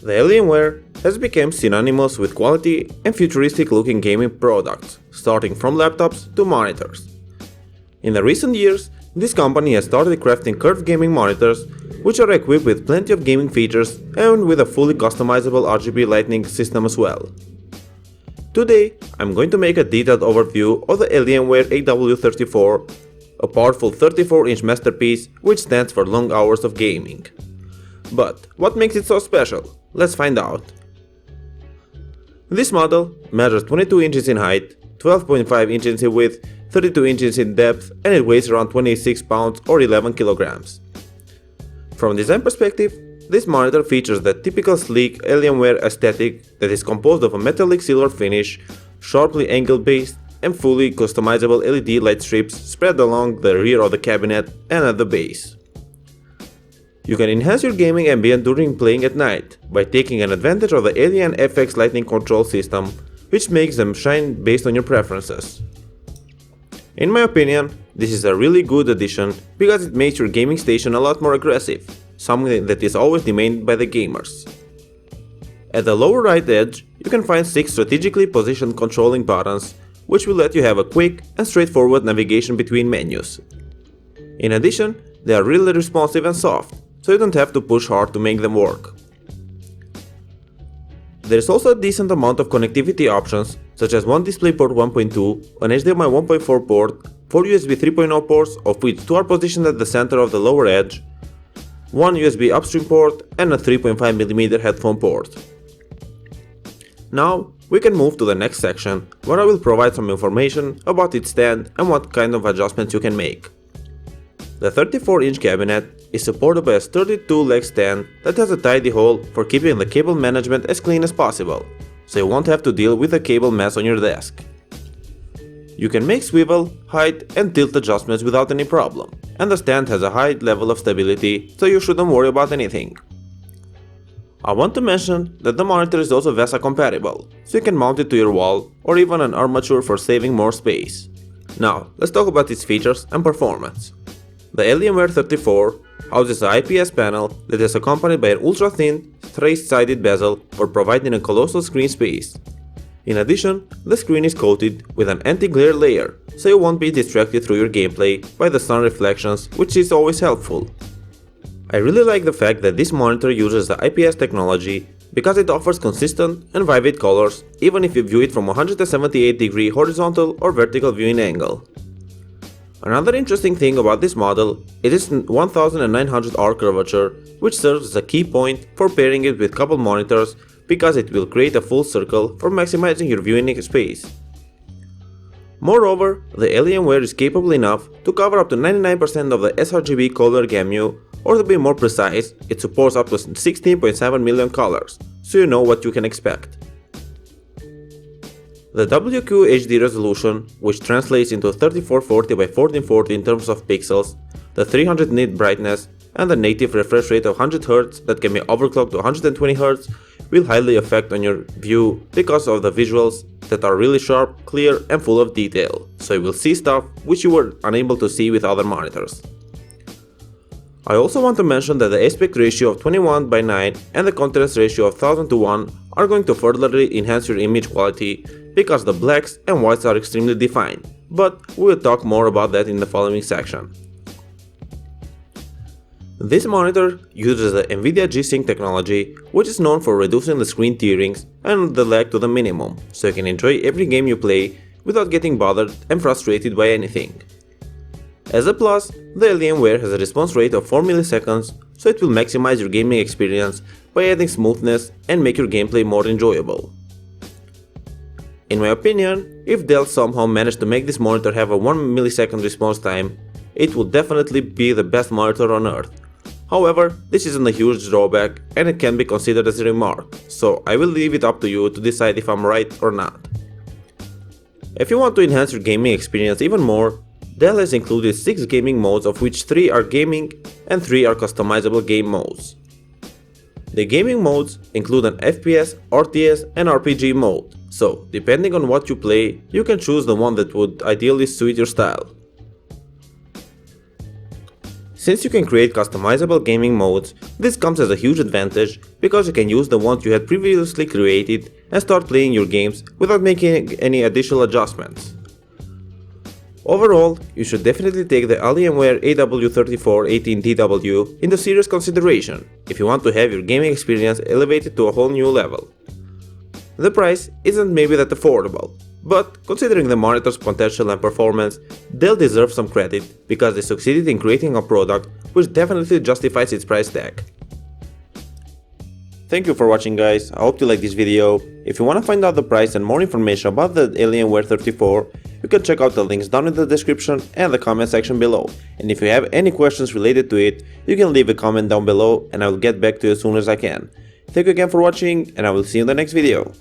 The Alienware has become synonymous with quality and futuristic-looking gaming products, starting from laptops to monitors. In the recent years, this company has started crafting curved gaming monitors, which are equipped with plenty of gaming features and with a fully customizable RGB lighting system as well. Today, I'm going to make a detailed overview of the Alienware AW34, a powerful 34-inch masterpiece which stands for long hours of gaming. But what makes it so special? Let's find out. This model measures 22 inches in height, 12.5 inches in width, 32 inches in depth, and it weighs around 26 pounds or 11 kilograms. From a design perspective, this monitor features the typical sleek Alienware aesthetic that is composed of a metallic silver finish, sharply angled base, and fully customizable LED light strips spread along the rear of the cabinet and at the base. You can enhance your gaming ambience during playing at night by taking an advantage of the Alien FX lighting control system, which makes them shine based on your preferences. In my opinion, this is a really good addition because it makes your gaming station a lot more aggressive, something that is always demanded by the gamers. At the lower right edge, you can find 6 strategically positioned controlling buttons, which will let you have a quick and straightforward navigation between menus. In addition, they are really responsive and soft, so you don't have to push hard to make them work. There is also a decent amount of connectivity options, such as one DisplayPort 1.2, an HDMI 1.4 port, 4 USB 3.0 ports, of which 2 are positioned at the center of the lower edge, 1 USB upstream port, and a 3.5mm headphone port. Now, we can move to the next section, where I will provide some information about its stand and what kind of adjustments you can make. The 34-inch cabinet is supported by a sturdy 2-leg stand that has a tidy hole for keeping the cable management as clean as possible, so you won't have to deal with a cable mess on your desk. You can make swivel, height, and tilt adjustments without any problem, and the stand has a high level of stability, so you shouldn't worry about anything. I want to mention that the monitor is also VESA compatible, so you can mount it to your wall or even an armature for saving more space. Now, let's talk about its features and performance. The Alienware 34 houses an IPS panel that is accompanied by an ultra-thin, straight-sided bezel for providing a colossal screen space. In addition, the screen is coated with an anti-glare layer, so you won't be distracted through your gameplay by the sun reflections, which is always helpful. I really like the fact that this monitor uses the IPS technology because it offers consistent and vivid colors even if you view it from a 178-degree horizontal or vertical viewing angle. Another interesting thing about this model is its 1900R curvature, which serves as a key point for pairing it with coupled monitors because it will create a full circle for maximizing your viewing space. Moreover, the Alienware is capable enough to cover up to 99% of the sRGB color gamut, or to be more precise, it supports up to 16.7 million colors, so you know what you can expect. The WQHD resolution, which translates into 3440 by 1440 in terms of pixels, the 300 nit brightness, and the native refresh rate of 100Hz that can be overclocked to 120Hz, will highly affect on your view because of the visuals that are really sharp, clear, and full of detail, so you will see stuff which you were unable to see with other monitors. I also want to mention that the aspect ratio of 21:9 and the contrast ratio of 1000:1 are going to further enhance your image quality because the blacks and whites are extremely defined, but we will talk more about that in the following section. This monitor uses the Nvidia G-Sync technology, which is known for reducing the screen tearings and the lag to the minimum, so you can enjoy every game you play without getting bothered and frustrated by anything. As a plus, the Alienware has a response rate of 4 milliseconds, so it will maximize your gaming experience by adding smoothness and make your gameplay more enjoyable. In my opinion, if Dell somehow managed to make this monitor have a 1 millisecond response time, it will definitely be the best monitor on earth. However, this isn't a huge drawback and it can be considered as a remark, so I will leave it up to you to decide if I'm right or not. If you want to enhance your gaming experience even more, Dell has included 6 gaming modes, of which 3 are gaming and 3 are customizable game modes. The gaming modes include an FPS, RTS, and RPG mode, so depending on what you play, you can choose the one that would ideally suit your style. Since you can create customizable gaming modes, this comes as a huge advantage because you can use the ones you had previously created and start playing your games without making any additional adjustments. Overall, you should definitely take the Alienware AW3418DW into serious consideration if you want to have your gaming experience elevated to a whole new level. The price isn't maybe that affordable, but considering the monitor's potential and performance, they'll deserve some credit because they succeeded in creating a product which definitely justifies its price tag. Thank you for watching, guys. I hope you liked this video. If you want to find out the price and more information about the Alienware 34, you can check out the links down in the description and the comment section below. And if you have any questions related to it, you can leave a comment down below and I will get back to you as soon as I can. Thank you again for watching, and I will see you in the next video.